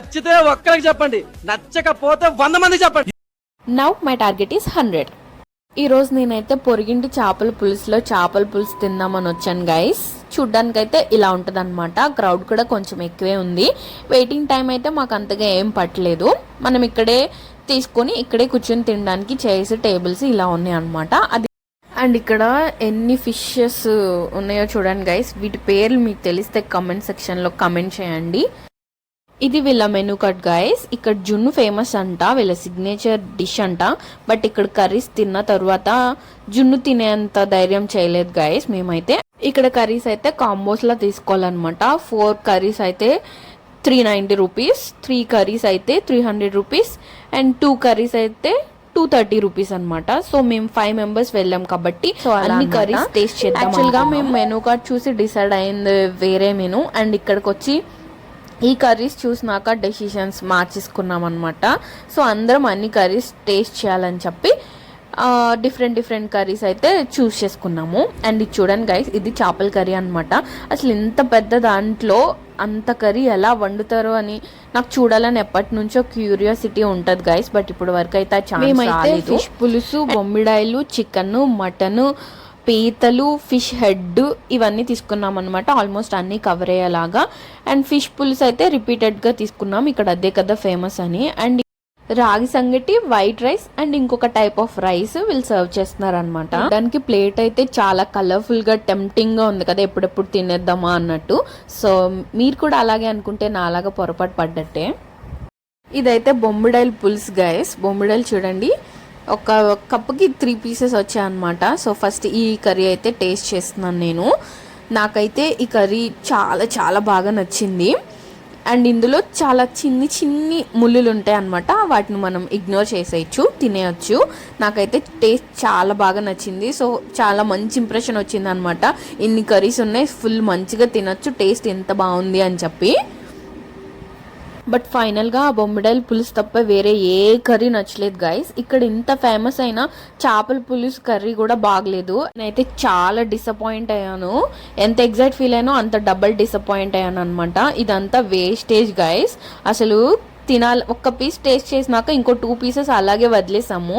నచ్చితే ఒక్కరికి చెప్పండి, నచ్చకపోతే 100 మంది చెప్పండి. Now my target is 100. ఈరోజు నేనైతే పొరిగింటి చేపల పులుసులో చేపల పులుసు తిందామని వచ్చాను గైస్. చూడ్డానికైతే ఇలా ఉంటుంది అనమాట. క్రౌడ్ కూడా కొంచెం ఎక్కువే ఉంది. వెయిటింగ్ టైం అయితే మాకు అంతగా ఏం పట్టలేదు. మనం ఇక్కడే తీసుకొని ఇక్కడే కూర్చొని తినడానికి చైర్స్ టేబుల్స్ ఇలా ఉన్నాయి అనమాట. అది అండ్ ఇక్కడ ఎన్ని ఫిషెస్ ఉన్నాయో చూడండి గైస్. వీటి పేర్లు మీకు తెలిస్తే కమెంట్ సెక్షన్లో కమెంట్ చేయండి. ఇది వీళ్ళ మెనూ కార్డ్ గైస్. ఇక్కడ జున్ను ఫేమస్ అంట, వీళ్ళ సిగ్నేచర్ డిష్ అంట. బట్ ఇక్కడ కర్రీస్ తిన్న తర్వాత జున్ను తినేంత ధైర్యం చేయలేదు గైస్ మేమైతే. ఇక్కడ కర్రీస్ అయితే కాంబోస్ లా తీసుకోవాలన్నమాట. 4 కర్రీస్ అయితే 390 రూపీస్, 3 కర్రీస్ అయితే 300 రూపీస్ అండ్ 2 కర్రీస్ అయితే 230 రూపీస్ అనమాట. సో మేము 5 మెంబర్స్ వెళ్ళాం కాబట్టి సో అన్ని కర్రీస్ టేస్ట్ చేద్దాం. యాక్చువల్గా మేము మెనూ కార్డ్ చూసి డిసైడ్ అయింది వేరే మెనూ. అండ్ ఇక్కడికి వచ్చి ఈ కర్రీస్ చూసినాక డెసిషన్స్ మార్చేసుకున్నాం అనమాట. సో అందరం అన్ని కర్రీస్ టేస్ట్ చేయాలని చెప్పి డిఫరెంట్ కర్రీస్ అయితే చూస్ చేసుకున్నాము. అండ్ ఇది చూడండి గైస్, ఇది చేపల కర్రీ అనమాట. అసలు ఇంత పెద్ద దాంట్లో అంత కర్రీ ఎలా వండుతారో అని నాకు చూడాలని ఎప్పటి నుంచో క్యూరియాసిటీ ఉంటుంది గైస్. బట్ ఇప్పుడు వరకు అయితే మేమైతే ఫిష్ పులుసు, బొమ్మిడాయిలు, చికెన్, మటన్, పీతలు, ఫిష్ హెడ్ ఇవన్నీ తీసుకున్నాం అనమాట. ఆల్మోస్ట్ అన్నీ కవర్ అయ్యేలాగా. అండ్ ఫిష్ పులుసు అయితే రిపీటెడ్గా తీసుకున్నాం, ఇక్కడ అదే కదా ఫేమస్ అని. అండ్ రాగి సంగటి, వైట్ రైస్ అండ్ ఇంకొక టైప్ ఆఫ్ రైస్ వీళ్ళు సర్వ్ చేస్తున్నారు అనమాట. దానికి ప్లేట్ అయితే చాలా కలర్ఫుల్ గా టెంప్టింగ్ గా ఉంది కదా, ఎప్పుడెప్పుడు తినేద్దామా అన్నట్టు. సో మీరు కూడా అలాగే అనుకుంటే నా అలాగా పొరపాటు పడ్డట్టే. ఇదైతే బొమ్మిడాయిల్ పులుసు గైస్. బొమ్మిడాయిలు చూడండి, ఒక కప్పుకి 3 పీసెస్ వచ్చాయన్నమాట. సో ఫస్ట్ ఈ కర్రీ అయితే టేస్ట్ చేస్తున్నాను నేను. నాకైతే ఈ కర్రీ చాలా చాలా బాగా నచ్చింది. అండ్ ఇందులో చాలా చిన్ని ముళ్ళులు ఉంటాయి అన్నమాట. వాటిని మనం ఇగ్నోర్ చేసేయచ్చు, తినేయచ్చు. నాకైతే టేస్ట్ చాలా బాగా నచ్చింది. సో చాలా మంచి ఇంప్రెషన్ వచ్చింది అనమాట. ఇన్ని కర్రీస్ ఉన్నాయి, ఫుల్ మంచిగా తినొచ్చు, టేస్ట్ ఎంత బాగుంది అని చెప్పి. బట్ ఫైనల్గా ఆ బొమ్మిడాయిల పులుసు తప్ప వేరే ఏ కర్రీ నచ్చలేదు గైస్. ఇక్కడ ఇంత ఫేమస్ అయిన చేపల పులుసు కర్రీ కూడా బాగలేదు. నేనైతే చాలా డిసప్పాయింట్ అయ్యాను. ఎంత ఎగ్జైట్ ఫీల్ అయ్యానో అంత డబల్ డిసప్పాయింట్ అయ్యాను అనమాట. ఇదంతా వేస్టేజ్ గైస్. అసలు తినాలి, ఒక్క పీస్ టేస్ట్ చేసినాక ఇంకో 2 పీసెస్ అలాగే వదిలేసాము.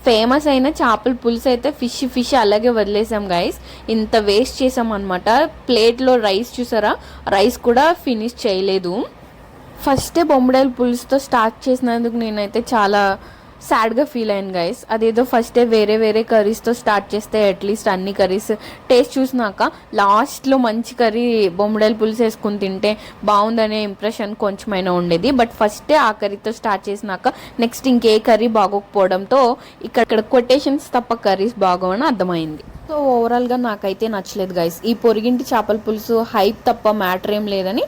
ఫేమస్ అయిన చేపల పులుసు అయితే ఫిష్ అలాగే వదిలేసాం గైస్. ఇంత వేస్ట్ చేసాం అనమాట. ప్లేట్లో రైస్ చూసారా, రైస్ కూడా ఫినిష్ చేయలేదు. ఫస్టే బొమ్మిడాయిల పులుసుతో స్టార్ట్ చేసినందుకు నేనైతే చాలా సాడ్గా ఫీల్ అయ్యాను గైస్. అదేదో ఫస్టే వేరే కర్రీస్తో స్టార్ట్ చేస్తే అట్లీస్ట్ అన్ని కర్రీస్ టేస్ట్ చూసినాక లాస్ట్లో మంచి కర్రీ బొమ్మిడాయిల పులుసు వేసుకుని తింటే బాగుందనే ఇంప్రెషన్ కొంచెమైనా ఉండేది. బట్ ఫస్టే ఆ కర్రీతో స్టార్ట్ చేసినాక నెక్స్ట్ ఇంకే కర్రీ బాగోకపోవడంతో ఇక్కడ కొటేషన్స్ తప్ప కర్రీస్ బాగోవని అర్థమైంది. సో ఓవరాల్గా నాకైతే నచ్చలేదు గైస్. ఈ పొరిగింటి చేపల పులుసు హైప్ తప్ప మ్యాటర్ ఏం లేదని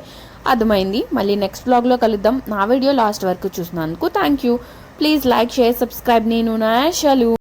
అర్థమైంది. మళ్ళీ నెక్స్ట్ బ్లాగ్లో కలుద్దాం. నా వీడియో లాస్ట్ వరకు చూసినందుకు thank you. Please like, share, subscribe. నేను నా ఆశలు.